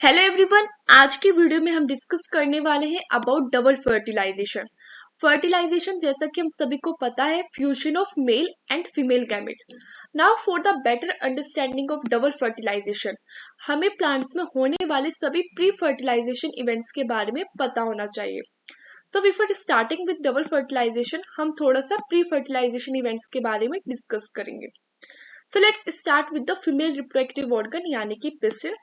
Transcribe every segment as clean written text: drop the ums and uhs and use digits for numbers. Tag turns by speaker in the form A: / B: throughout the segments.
A: Hello everyone, आज की video में हम डिस्कस करने वाले हैं अबाउट डबल फर्टिलाइजेशन। फर्टिलाइजेशन जैसा कि हम सभी को पता है fusion of male and female gamete. Now for the better understanding of double fertilization हमें प्लांट्स में होने वाले सभी प्री फर्टिलाइजेशन इवेंट्स के बारे में पता होना चाहिए। So before starting with double fertilization हम थोड़ा सा प्री फर्टिलाइजेशन इवेंट्स के बारे में डिस्कस करेंगे। So let's start with the female reproductive organ यानी कि पिस्टिल।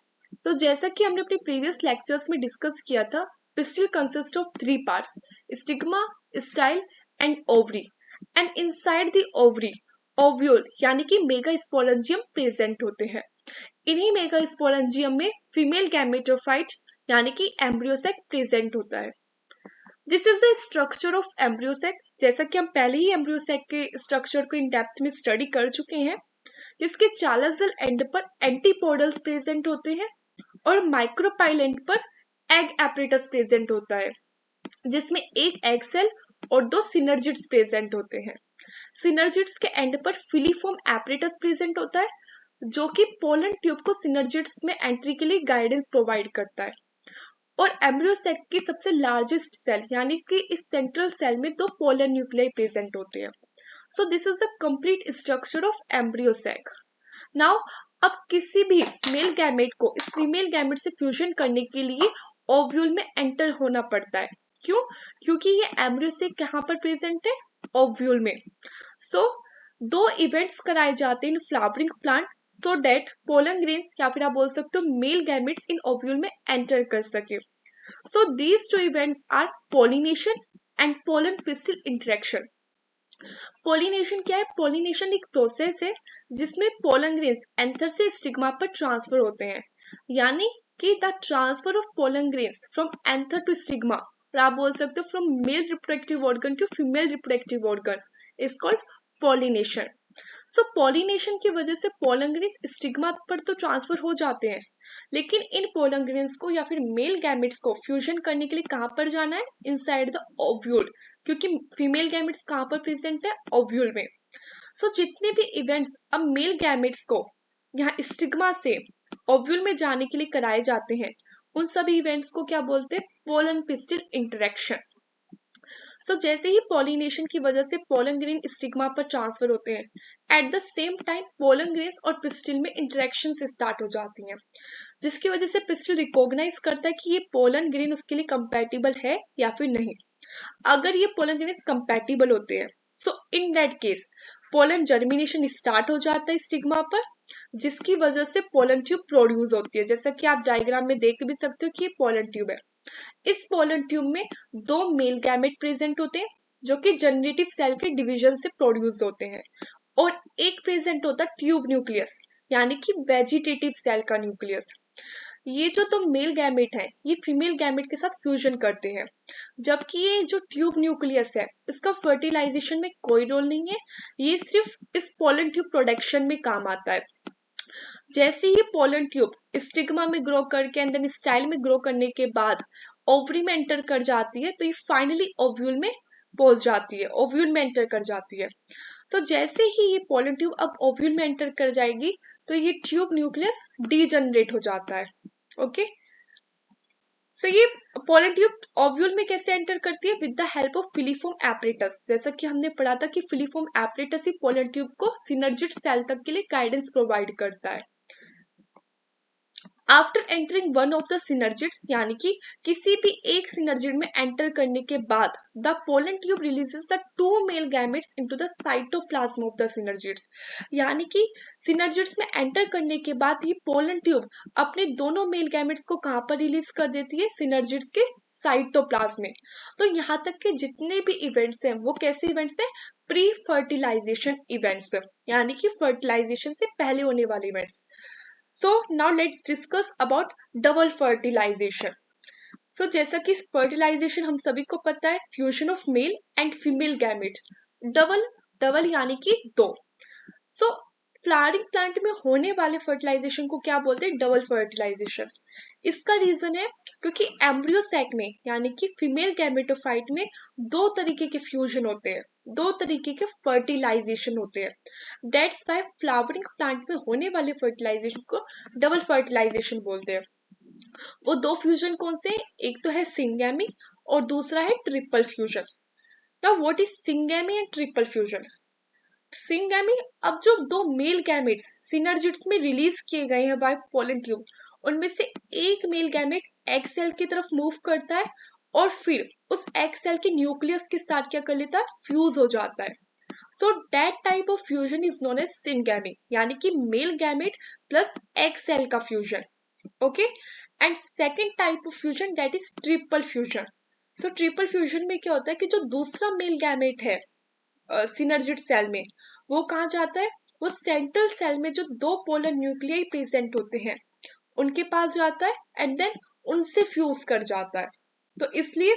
A: तो जैसा कि हमने अपने प्रीवियस लेक्चर्स में डिस्कस किया था, pistil consist of three parts, stigma, style and ovary. And inside the ovary ovule यानी कि मेगा स्पोरेंजियम प्रेजेंट होते हैं। इन्हीं मेगा स्पोरेंजियम में फीमेल गैमेटोफाइट यानी कि एम्ब्रियोसेक प्रेजेंट होता है। This is the structure of embryo sac. जैसा कि हम पहले ही एम्ब्रियोसेक के स्ट्रक्चर को इन डेप्थ में स्टडी कर चुके हैं। इसके चालाजल एंड पर एंटीपोडल्स प्रेजेंट होते हैं और माइक्रोपाइल एंड पर एग एपरेटस प्रेजेंट होता है, जिसमें एक एग सेल और दो सिनर्जिड्स प्रेजेंट होते हैं। सिनर्जिड्स के एंड पर फिलीफॉर्म एपरेटस प्रेजेंट होता है, जो कि पोलन ट्यूब को सिनर्जिड्स में एंट्री के लिए गाइडेंस प्रोवाइड करता है। और एम्ब्रियोसेक की सबसे लार्जेस्ट सेल यानी कि इस सेंट्रल सेल में दो पोलन न्यूक्लियाई प्रेजेंट होते हैं। So this is the complete structure of embryo sac. Now अब किसी भी मेल गैमेट को इस फीमेल गैमेट से फ्यूजन करने के लिए ओव्यूल में एंटर होना पड़ता है। क्यों? क्योंकि ये एम्ब्रियोसेक कहाँ पर प्रेजेंट है? ओव्यूल में। सो दो इवेंट्स कराए जाते हैं in flowering plant so that pollen grains या फिर आप बोल सकते हो मेल गैमेट्स इन ओव्यूल में एंटर कर सके। So these two events are pollination and pollen pistil interaction. Pollination क्या है? पोलिनेशन एक प्रोसेस है जिसमें पोलन ग्रेन्स एंथर से स्टिग्मा पर ट्रांसफर होते हैं, यानी कि the transfer of pollen grains from anther to stigma, और आप बोल सकते हो from male reproductive organ to female reproductive organ is called pollination. So pollination की वजह से पोलन ग्रेन्स स्टिग्मा पर तो ट्रांसफर हो जाते हैं, लेकिन इन पोलन ग्रेन्स को या फिर मेल गैमेट्स को फ्यूजन करने के लिए कहाँ पर जाना है? इनसाइड द ओव्यूल, क्योंकि फीमेल गैमेट्स कहाँ पर प्रेजेंट है? ओव्यूल में। सो जितने भी इवेंट्स अब मेल गैमेट्स को यहाँ स्टिग्मा से ओव्यूल में जाने के लिए कराए जाते हैं, उन सभी इवेंट्स को क्या बोलते हैं? Pollen pistil interaction. सो जैसे ही पॉलिनेशन की वजह से पोलन ग्रेन स्टिग्मा पर ट्रांसफर होते हैं, at the same time pollen grains और पिस्टिल में इंटरेक्शन स्टार्ट हो जाती हैं, जिसकी वजह से पिस्टिल रिकॉग्नाइज करता है कि ये पोलन ग्रेन उसके लिए कंपैटिबल है या फिर नहीं। अगर ये पोलन ग्रेन्स कंपैटिबल होते हैं, so in that case pollen germination start हो जाता है स्टिग्मा पर, जिसकी वजह से पोलन ट्यूब प्रोड्यूस होती है। जैसा कि आप डायग्राम में देख भी सकते हो कि ये पोलन ट्यूब है। इस पोलन ट्यूब में दो मेल गैमेट प्रेजेंट होते हैं, जो कि जनरेटिव सेल के डिवीजन से प्रोड्यूस होते हैं, और एक प्रेजेंट होता है ट्यूब न्यूक्लियस यानी कि वेजिटेटिव सेल का न्यूक्लियस। ये जो तो मेल गैमेट है ये फीमेल गैमेट के साथ फ्यूजन करते हैं, जबकि ये जो ट्यूब न्यूक्लियस है इसका फर्टिलाइजेशन में कोई रोल नहीं है, ये सिर्फ इस पोलन ट्यूब प्रोडक्शन में काम आता है। जैसे ही पोलन ट्यूब स्टिग्मा में ग्रो करके एंड देन स्टाइल में ग्रो करने के बाद ओवरी में एंटर कर जाती है, तो ये फाइनली ओव्यूल में पहुंच जाती है, ओव्यूल में एंटर कर जाती है। सो जैसे ही ये पोलन ट्यूब अब ओव्यूल में एंटर कर जाएगी, तो ये ट्यूब न्यूक्लियस डीजनरेट हो जाता है। ओके, सो ये पोलन ट्यूब ओव्यूल में कैसे एंटर करती है? With the help of filiform apparatus. जैसा कि हमने पढ़ा था कि फिलीफॉर्म एपरेटस ही पोलन ट्यूब को सिनर्जिड सेल तक के लिए गाइडेंस प्रोवाइड करता है। After entering one of the synergids यानी कि किसी भी एक सिनर्जिड में एंटर करने के बाद the pollen tube releases the two male gametes into the cytoplasm of the synergids, यानी कि सिनर्जिड्स में एंटर करने के बाद ये पोलन ट्यूब अपने दोनों मेल गैमेट्स को कहाँ पर रिलीज कर देती है? सिनर्जिड्स के साइटोप्लाज्म में। तो यहाँ तक के जितने भी इवेंट्स हैं वो कैसे इवेंट्स हैं? प्री फर्टिलाइजेशन इवेंट्स, यानी कि फर्टिलाइजेशन से पहले होने वाले events. So now let's discuss about double fertilization. So जैसा कि fertilization हम सभी को पता है fusion of male and female gamete. Double यानी कि दो। So फ्लावरिंग प्लांट में होने वाले फर्टिलाइजेशन को क्या बोलते हैं? Double fertilisation. इसका रीजन है क्योंकि एम्ब्रियोसैक में यानी कि फीमेल गैमेटोफाइट में दो तरीके के फ्यूजन होते हैं, दो तरीके के फर्टिलाइजेशन होते हैं। दैट्स वाई फ्लावरिंग प्लांट में होने वाले फर्टिलाइजेशन को डबल फर्टिलाइजेशन बोलते हैं। वो दो फ्यूजन कौन से, एक तो है सिंगैमी और दूसरा है triple fusion. Now what is syngamy and triple fusion? Syngamy, अब जो दो मेल गैमेट्स सिनर्जिड्स में रिलीज किए गए हैं बाय पोलन ट्यूब, उनमें से एक मेल गैमेट एग सेल की तरफ मूव करता है और फिर उस एग सेल के न्यूक्लियस के साथ क्या कर लेता है, फ्यूज हो जाता है। So that type of fusion is known as syngamy, यानी कि male gamete plus egg cell का fusion. Okay, and second type of fusion that is triple fusion. So triple fusion में क्या होता है कि जो दूसरा मेल गैमेट है सिनर्जिड सेल में, वो कहाँ जाता है, वो सेंट्रल सेल में जो दो पोलर न्यूक्लियाई प्रेजेंट होते हैं उनके पास जाता है एंड देन उनसे फ्यूज कर जाता है। तो इसलिए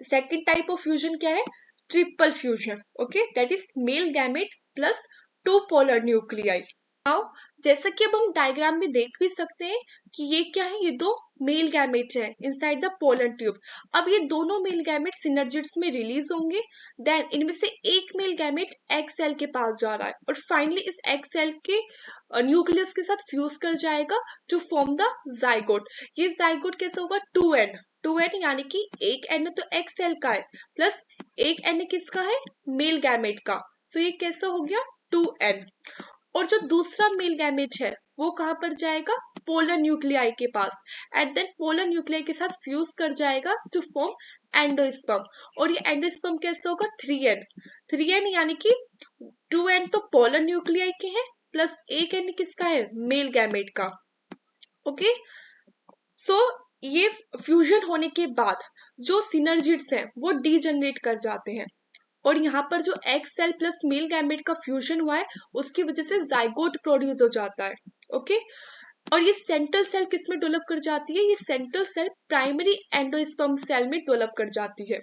A: सेकेंड टाइप ऑफ फ्यूजन क्या है, triple fusion. Okay, that is male gamete plus two polar nuclei. Now जैसा कि अब हम डायग्राम में देख भी सकते हैं कि ये क्या है, ये दो मेल गैमेट है इनसाइड द पोलन ट्यूब। अब ये दोनों मेल गैमेट सिनर्जिड्स में रिलीज होंगे, देन इनमें से एक मेल गैमेट एग सेल के पास जा रहा है और फाइनली इस एग सेल के न्यूक्लियस के साथ फ्यूज कर जाएगा टू फॉर्म द जाइगोट। ये जाइगोट कैसे होगा, 2n। 2n यानी कि एक n तो एग सेल का है प्लस एक n किसका है, मेल गैमेट का। सो ये कैसा हो गया, 2n। और जो दूसरा मेल गैमेट है वो कहां पर जाएगा, पोलर न्यूक्लियाई के पास, एट देन पोलर न्यूक्लियाई के साथ फ्यूज कर जाएगा टू फॉर्म एंडोस्पर्म। और ये एंडोस्पर्म कैसे होगा, 3n। 3n यानी कि 2n तो पोलर न्यूक्लियाई के हैं प्लस एक n किसका है, मेल गैमेट का। ओके, सो ये फ्यूजन होने के बाद जो सिनर्जिड्स हैं वो डीजनरेट कर जाते हैं और यहाँ पर जो egg cell plus male gamete का फ्यूजन हुआ है उसकी वजह से जाइगोट प्रोड्यूस हो जाता है। ओके, और ये सेंट्रल सेल किस में डेवलप कर जाती है, ये central cell primary endosperm cell में डेवलप कर जाती है।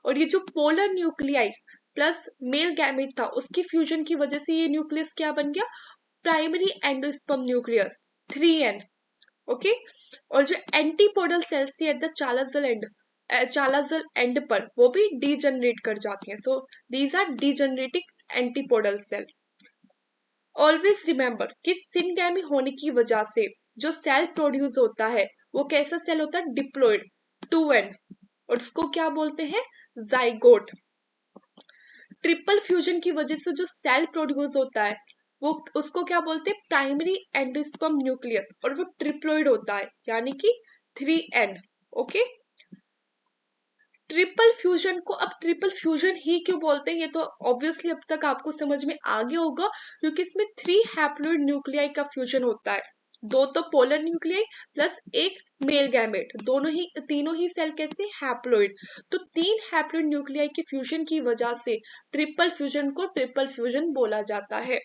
A: और ये जो polar nuclei plus male gamete था उसकी फ्यूजन की वजह से ये न्यूक्लियस क्या बन गया, primary endosperm nucleus 3n। Okay, और जो एंटीपोडल सेल्स थी एट द चालाजल एंड पर वो भी डीजनरेट कर जाती हैं। So these are degenerating antipodal cell. Always remember कि सिनगैमी होने की वजह से जो सेल प्रोड्यूस होता है वो कैसा सेल होता है, डिप्लॉइड 2n, और उसको क्या बोलते हैं, जाइगोट। ट्रिपल फ्यूजन की वजह से जो सेल प्रोड्यूस होता है वो उसको क्या बोलते हैं, प्राइमरी एंडोस्पर्म न्यूक्लियस, और वो ट्रिप्लॉइड होता है यानी कि 3n। ओके, ट्रिपल फ्यूजन को अब ट्रिपल फ्यूजन ही क्यों बोलते हैं, ये तो ऑब्वियसली अब तक आपको समझ में आ गया होगा, क्योंकि इसमें 3 हैप्लोइड न्यूक्लियाई का फ्यूजन होता है, दो तो पोलर न्यूक्लियाई प्लस एक मेल गैमेट, तीनों ही सेल कैसे, हैप्लोइड। तो 3 हैप्लोइड न्यूक्लियाई के फ्यूजन की वजह से ट्रिपल फ्यूजन को ट्रिपल फ्यूजन बोला जाता है।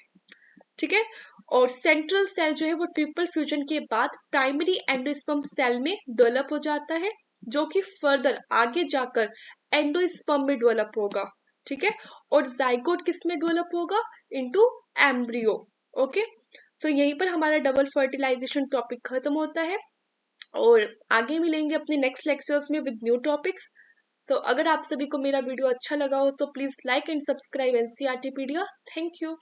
A: ठीक है, और सेंट्रल सेल जो है वो ट्रिपल फ्यूजन के बाद प्राइमरी एंडोस्पर्म सेल में डेवलप हो जाता है, जो कि फर्दर आगे जाकर एंडोस्पर्म में डेवलप होगा। ठीक है, और जाइगोट किस में डेवलप होगा, इनटू एम्ब्रियो। ओके, सो यहीं पर हमारा डबल फर्टिलाइजेशन टॉपिक खत्म होता है और आगे मिलेंगे अपने नेक्स्ट लेक्चर्स में विद न्यू टॉपिक्स। सो अगर आप सभी को मेरा वीडियो अच्छा लगा हो तो please like and subscribe NCERT pedia. Thank you.